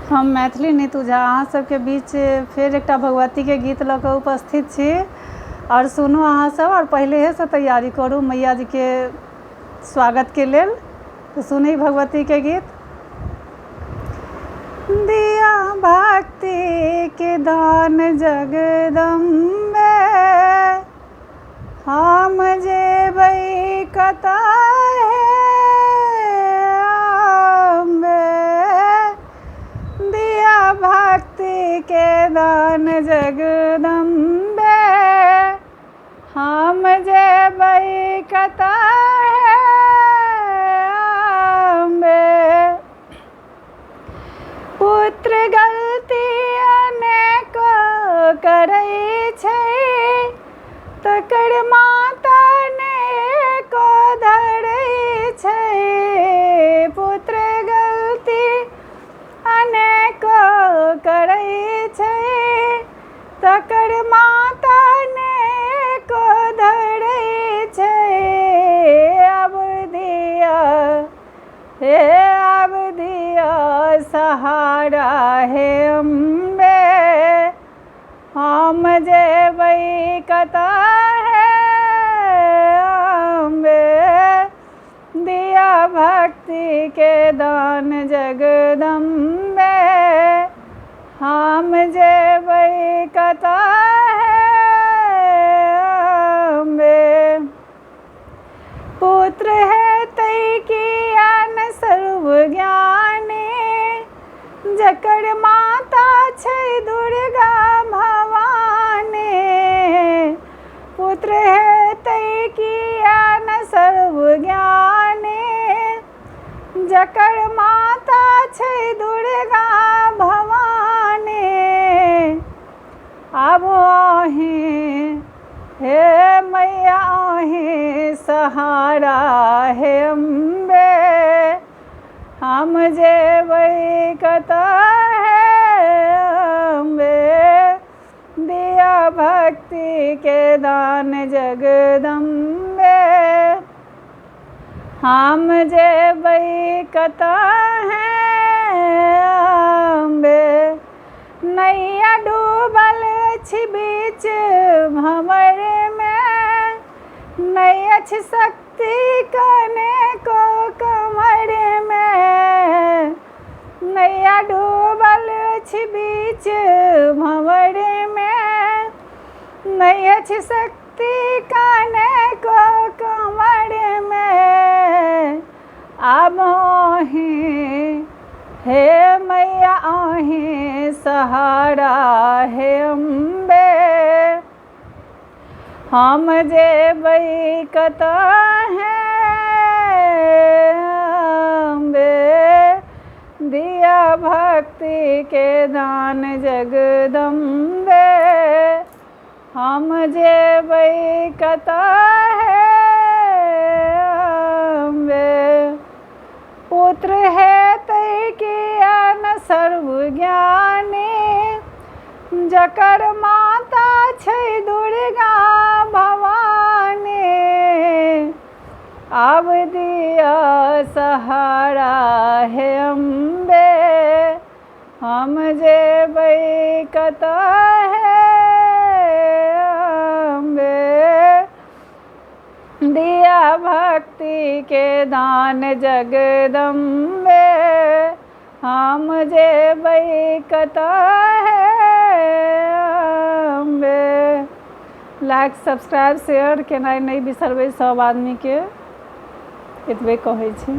हम मैथिली नीतू झा अहाँ सबके बीच फेर एकटा भगवती के गीत लऽ कऽ उपस्थित छी और सुनू अहाँ सब और पहले से तैयारी करू मैया जी के स्वागत के लेल। तो सुनी भगवती के गीत। दिया भक्ति के दान जगदम्बे हम जेबै कतऽ भक्ति के दान जगदम्बे हम जेबै कतऽ पुत्र गलती अनेको करै छै तकर माता ने को धरै छै। पुत्र गलती अनेको करै छै तकर माता ने को धरै छै। अब दिया हे अब दिया सहारा हे अम्बे हम जेबै कतऽ अम्बे दिया भक्ति के दान जगदम्बे हम जेबै कतऽ अम्बे। पुत्र हेतै कियान सर्वज्ञानी जकर माता छै दुर्गा भवानी। पुत्र हेतै कियान सर्वज्ञानी जकर माता छै दुर्गा भवानी। अब अहीं हे मैया अहीं सहारा हे अम्बे हम जेबै कतऽ अम्बे दिया भक्ति के दान जगदम्बे हम जेबै कतऽ अम्बे। नैया डूबल अछि बीच भंवर में नहि अछि शक्ति कनेको कमर में। नैया डूबल अछि बीच भंवर में नहि अछि शक्ति कनेको कमर में। आब अहीं हे मैया अहीं सहारा हे अम्बे हम जेबै कतऽ अम्बे दिया भक्ति के दान जगदम्बे हम जेबै कतऽ अम्बे। पुत्र हेतै कियान सर्वज्ञानी जकर माता छै दुर्गा भवानी। अब दिया सहारा हे अम्बे हम जेबै कतऽ अम्बे दिया भक्ति के दान जगदम्बे हम जेबै कतऽ अम्बे। लाइक सब्सक्राइब शेयर केनाइ नहि बिसरबै सब आदमी के एतबे कहै छी।